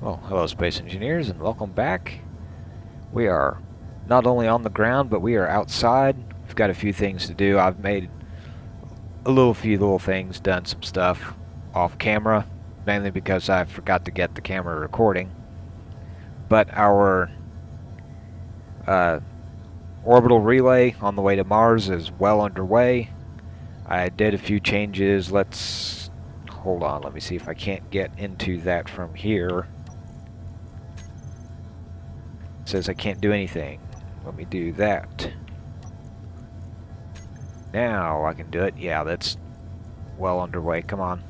Well, hello Space Engineers and welcome back. We are not only on the ground, but we are outside. We've got a few things to do. I've made few little things, done some stuff off camera, mainly because I forgot to get the camera recording. But our uh, orbital relay on the way to Mars is well underway. I did a few changes. Hold on, let me see if I can't get into that from here. It says I can't do anything. Let me do that. Now I can do it. Yeah, that's well underway. Come on.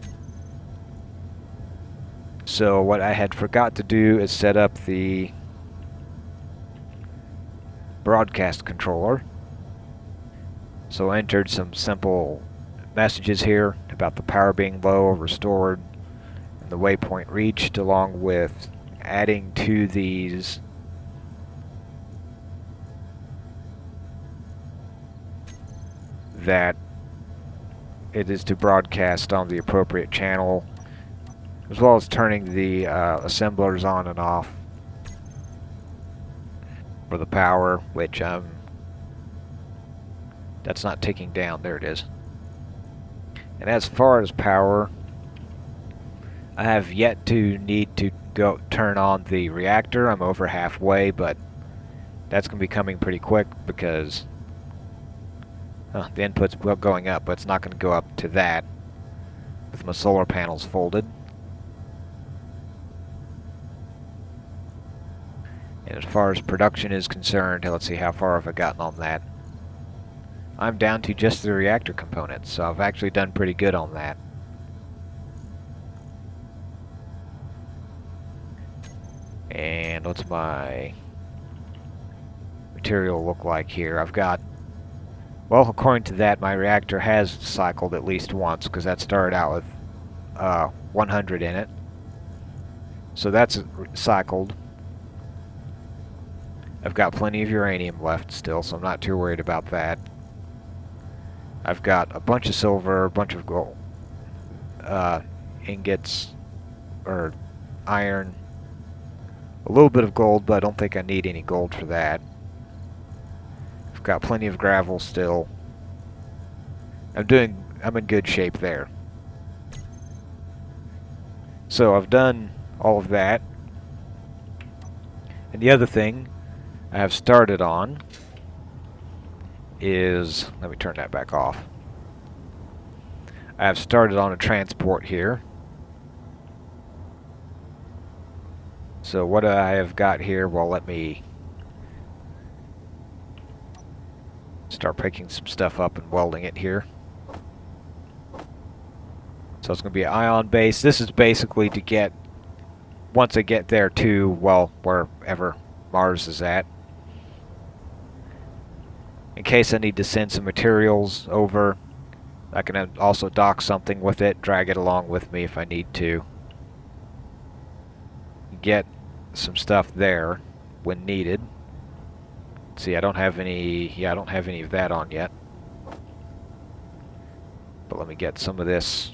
So what I had forgot to do is set up the broadcast controller. So I entered some simple messages here about the power being low or restored and the waypoint reached, along with adding to these that it is to broadcast on the appropriate channel, as well as turning the assemblers on and off for the power, which that's not ticking down. There it is. And as far as power, I have yet to need to go turn on the reactor. I'm over halfway, but that's going to be coming pretty quick because the input's going up, but it's not going to go up to that with my solar panels folded. And as far as production is concerned, let's see how far have I gotten on that. I'm down to just the reactor components, so I've actually done pretty good on that. And what's my material look like here? I've got, well, according to that, my reactor has cycled at least once, because that started out with 100 in it. So that's cycled. I've got plenty of uranium left still, so I'm not too worried about that. I've got a bunch of silver, a bunch of gold, ingots, or iron, a little bit of gold, but I don't think I need any gold for that. I've got plenty of gravel still. I'm in good shape there. So I've done all of that. And the other thing I have started on is, let me turn that back off. I have started on a transport here. So what I have got here, well, let me start picking some stuff up and welding it here. So it's going to be an ion base. This is basically to get, once I get there to, well, wherever Mars is at, in case I need to send some materials over, I can also dock something with it, drag it along with me if I need to. Get some stuff there when needed. See, I don't have any of that on yet. But let me get some of this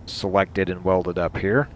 selected and welded up here.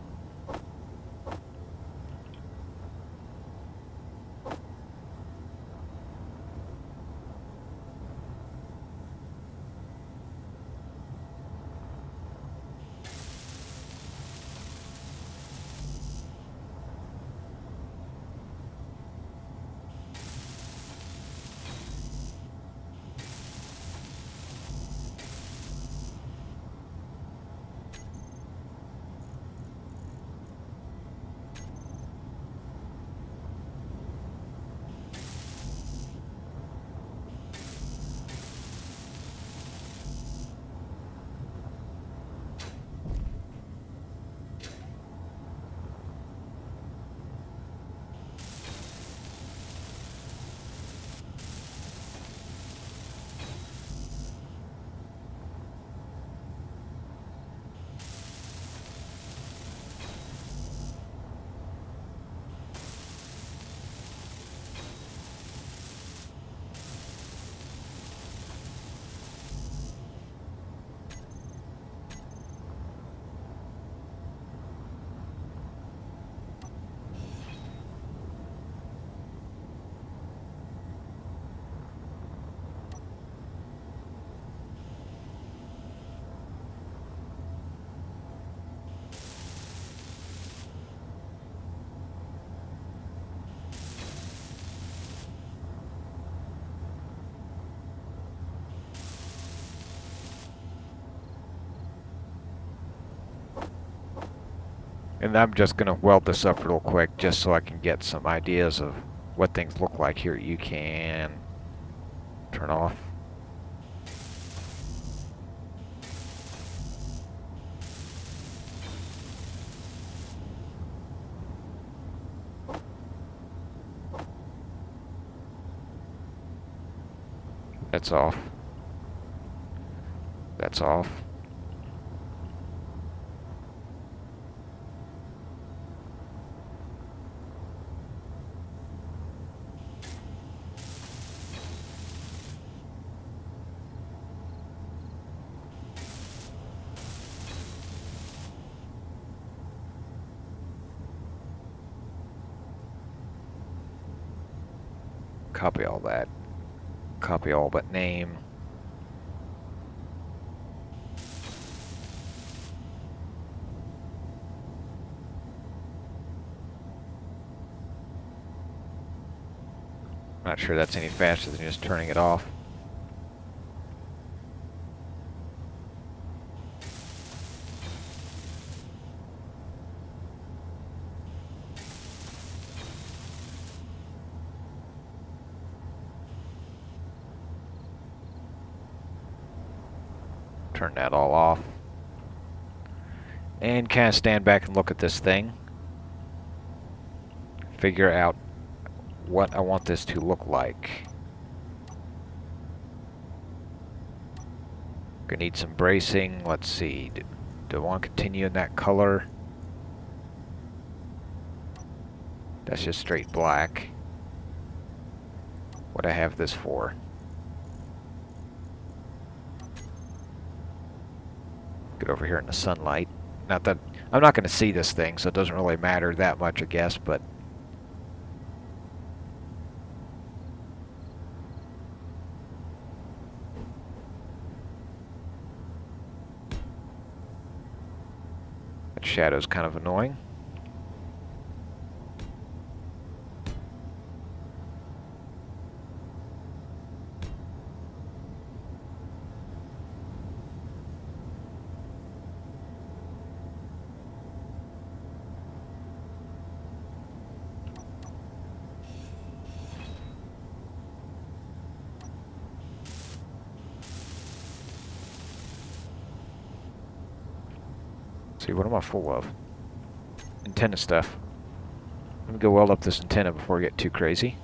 And I'm just going to weld this up real quick just so I can get some ideas of what things look like here. You can turn off. That's off. That's off. Copy all that. Copy all but name. Not sure that's any faster than just turning it off. Turn that all off. And kind of stand back and look at this thing. Figure out what I want this to look like. Gonna need some bracing. Let's see. Do I want to continue in that color? That's just straight black. What I have this for? Get over here in the sunlight. Not that I'm not going to see this thing, so it doesn't really matter that much, I guess, but that shadow's kind of annoying. See, what am I full of? Antenna stuff. Let me go weld up this antenna before we get too crazy.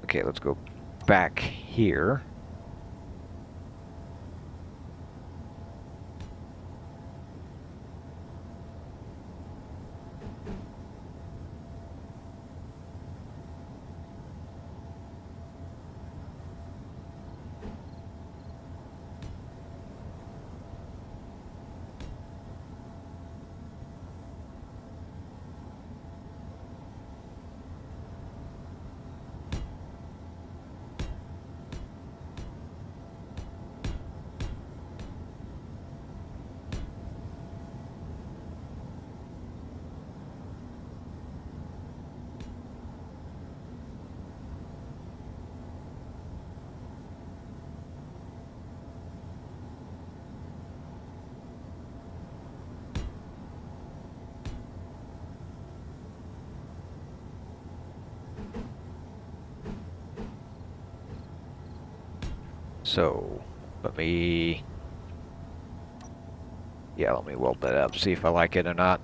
Okay, let's go back here. So, let me weld that up, see if I like it or not.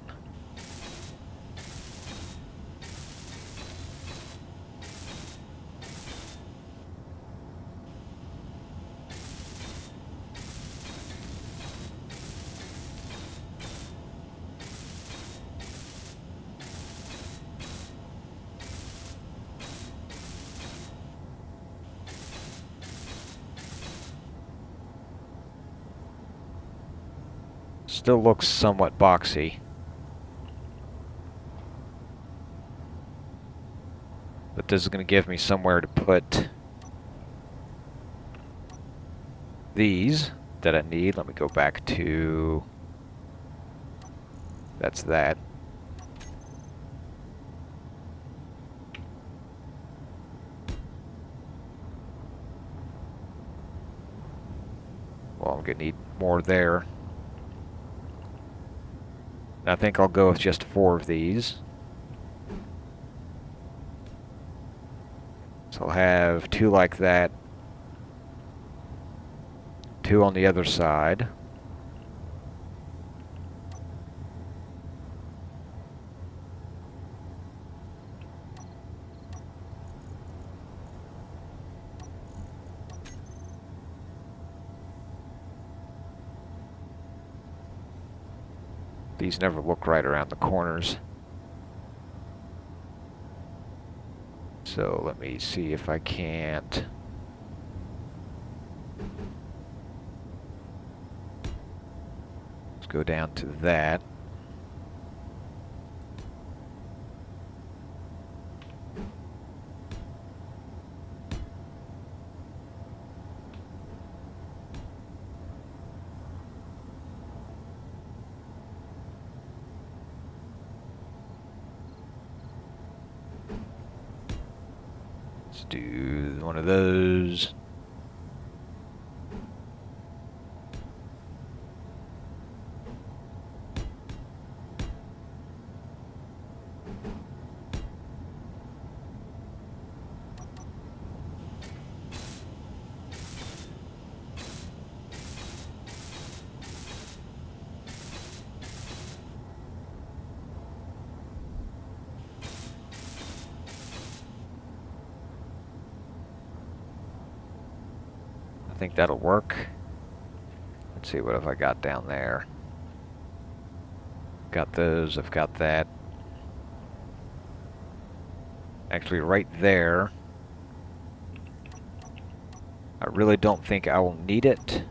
Still looks somewhat boxy. But this is going to give me somewhere to put these that I need. Let me go back to... That's that. Well, I'm going to need more there. I think I'll go with just 4 of these. So I'll have 2 like that. 2 on the other side. These never look right around the corners. So let me see if I can't. Let's go down to that. Let's do one of those. I think that'll work. Let's see, what have I got down there? Got those, I've got that. Actually, right there. I really don't think I will need it.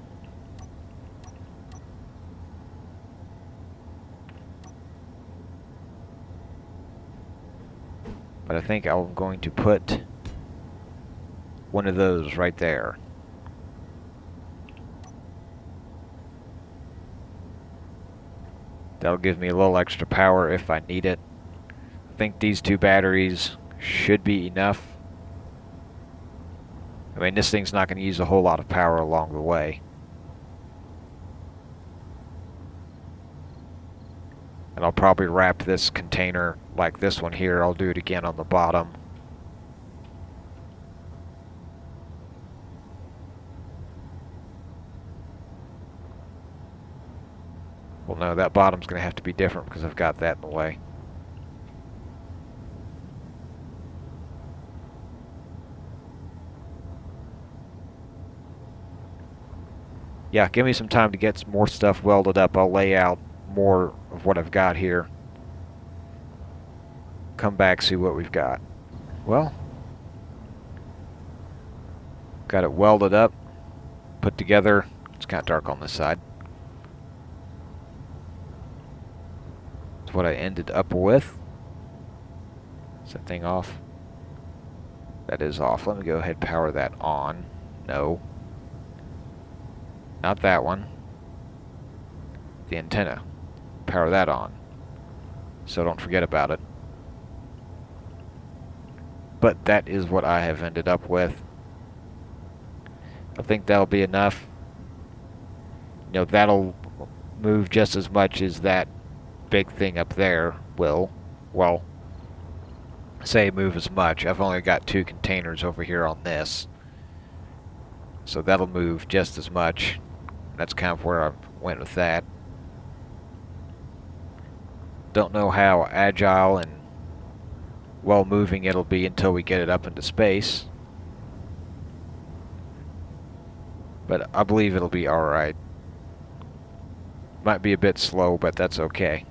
But I think I'm going to put one of those right there. That'll give me a little extra power if I need it. I think these 2 batteries should be enough. I mean, this thing's not going to use a whole lot of power along the way. And I'll probably wrap this container like this one here. I'll do it again on the bottom. Well, no, that bottom's going to have to be different because I've got that in the way. Yeah, give me some time to get some more stuff welded up. I'll lay out more of what I've got here. Come back, see what we've got. Well, got it welded up, put together. It's kind of dark on this side. That's what I ended up with. Is that thing off? That is off. Let me go ahead and power that on. No. Not that one. The antenna. Power that on. So don't forget about it. But that is what I have ended up with. I think that'll be enough. You know, that'll move just as much as that big thing up there will. Well, say move as much. I've only got 2 containers over here on this. So that'll move just as much. That's kind of where I went with that. Don't know how agile and well moving it'll be until we get it up into space. But I believe it'll be alright. Might be a bit slow, but that's okay.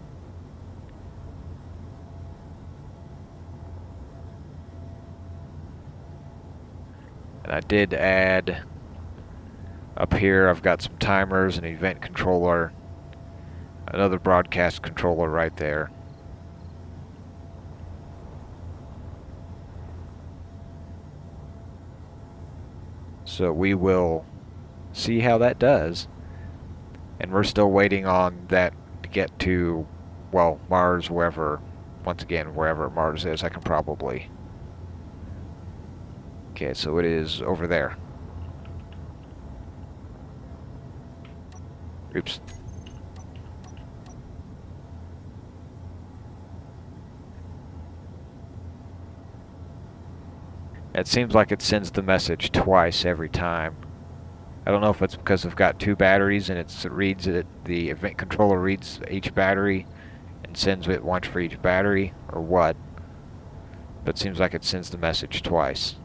And I did add up here, I've got some timers, an event controller, another broadcast controller right there. So we will see how that does. And we're still waiting on that to get to, well, Mars, wherever, once again, wherever Mars is, I can probably... Okay, so it is over there. Oops. It seems like it sends the message twice every time. I don't know if it's because I've got 2 batteries and it reads it, the event controller reads each battery and sends it once for each battery, or what. But it seems like it sends the message twice.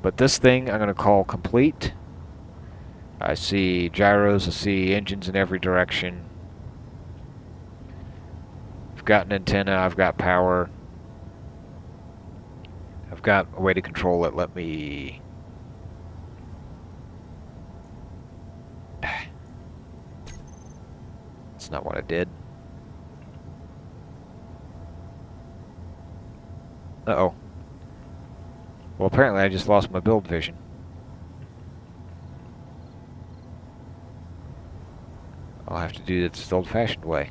But this thing I'm going to call complete. I see gyros, I see engines in every direction. I've got an antenna, I've got power. I've got a way to control it. Let me... That's not what I did. Uh-oh. Well, apparently I just lost my build vision. I'll have to do this the old-fashioned way.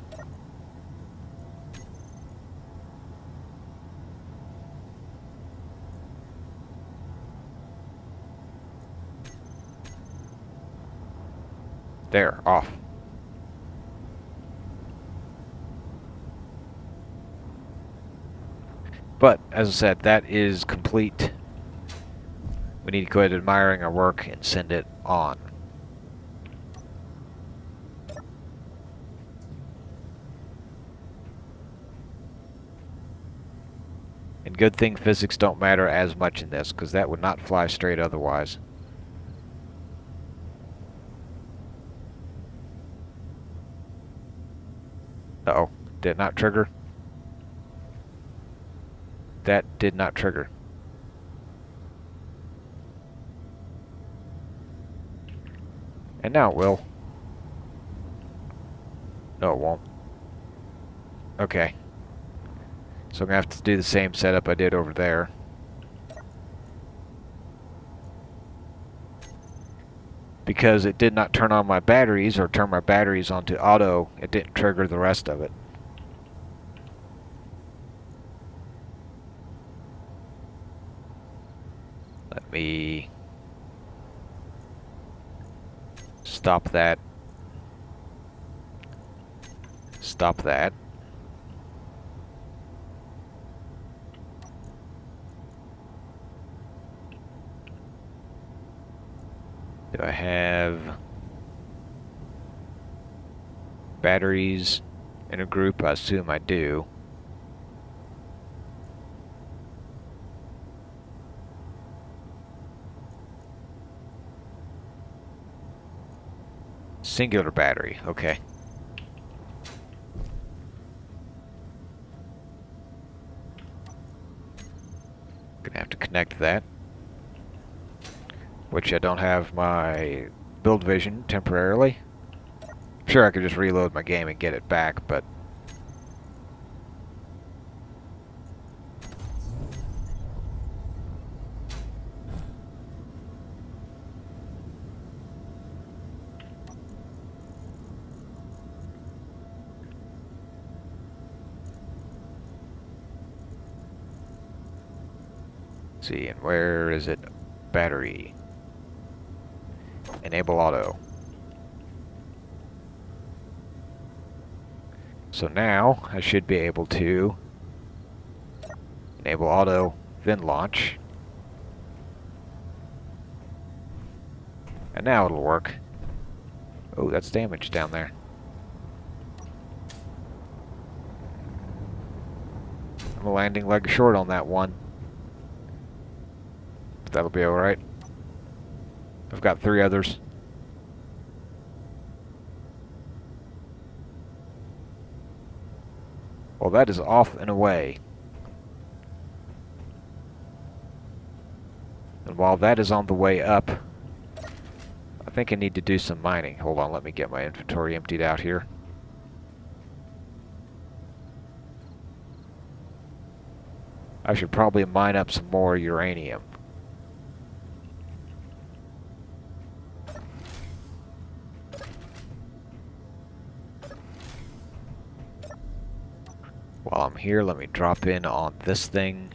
There, off. But, as I said, that is complete. We need to go ahead admiring our work and send it on. And good thing physics don't matter as much in this, because that would not fly straight otherwise. Uh-oh, did not trigger. That did not trigger. And now it will. No, it won't. Okay. So I'm going to have to do the same setup I did over there. Because it did not turn on my batteries or turn my batteries onto auto, it didn't trigger the rest of it. Let me stop that. Stop that. Do I have batteries in a group? I assume I do. Singular battery, okay. Gonna have to connect that. Which I don't have my build vision temporarily. I'm sure I could just reload my game and get it back, but... Let's see, and where is it? Battery. Enable auto. So now I should be able to enable auto, then launch. And now it'll work. Oh, that's damage down there. I'm a landing leg short on that one. But that'll be alright. I've got 3 others. Well, that is off and away. And while that is on the way up, I think I need to do some mining. Hold on, let me get my inventory emptied out here. I should probably mine up some more uranium. While I'm here, let me drop in on this thing.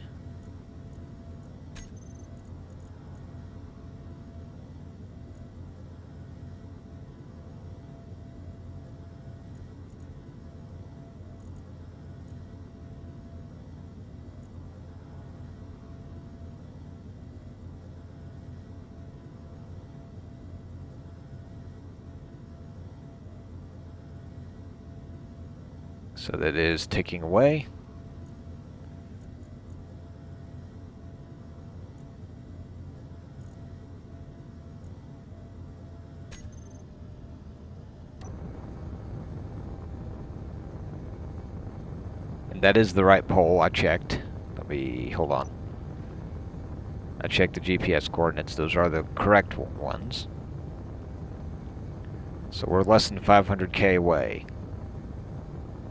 So that is ticking away. And that is the right pole, I checked. Hold on. I checked the GPS coordinates, those are the correct ones. So we're less than 500k away.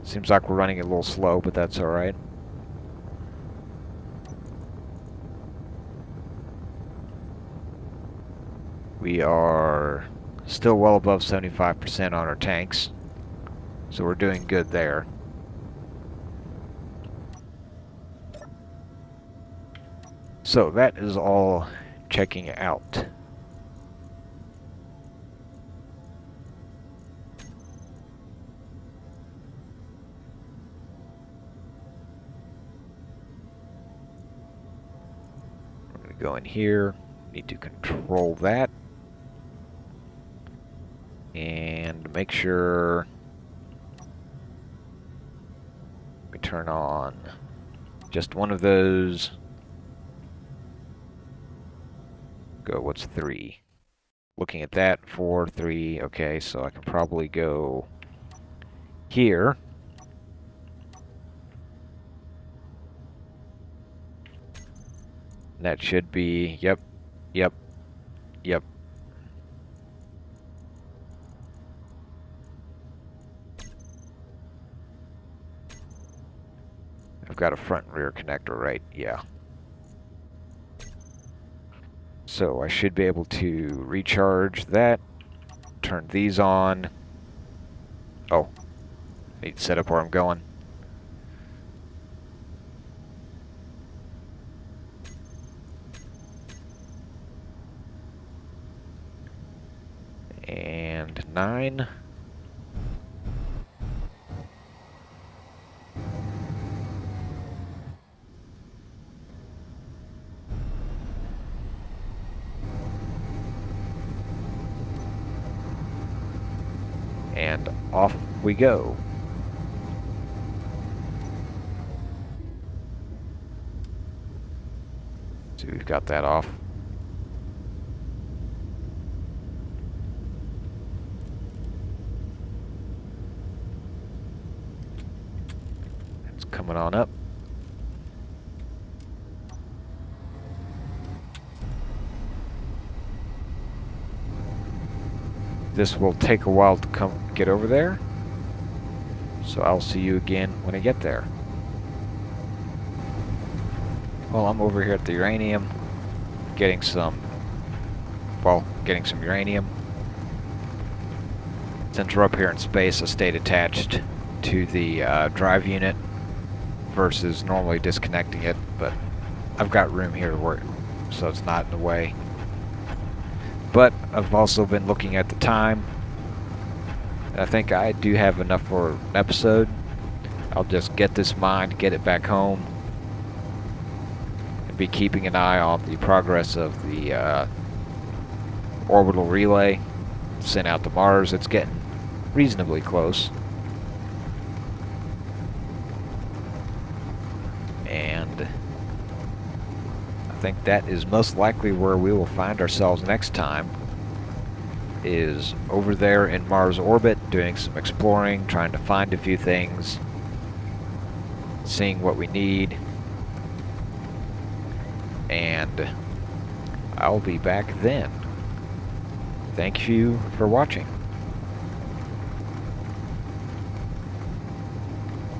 Seems like we're running a little slow, but that's alright. We are still well above 75% on our tanks, so we're doing good there. So that is all checking out. I'm going to go in here, need to control that. And make sure we turn on just one of those. Go, what's 3? Looking at that, 4, 3, okay, so I can probably go here. That should be, yep. I've got a front and rear connector, right? Yeah. So I should be able to recharge that, turn these on. Oh, need to set up where I'm going. And 9. And off we go. So we've got that off. It's coming on up. This will take a while to get over there, so I'll see you again when I get there. Well, I'm over here at the uranium, getting some uranium. Since we're up here in space, I stayed attached to the drive unit versus normally disconnecting it, but I've got room here to work, so it's not in the way. But I've also been looking at the time. I think I do have enough for an episode. I'll just get this mined, get it back home, and be keeping an eye on the progress of the orbital relay sent out to Mars. It's getting reasonably close. And I think that is most likely where we will find ourselves next time, is over there in Mars orbit, doing some exploring, trying to find a few things, seeing what we need, and I'll be back then. Thank you for watching.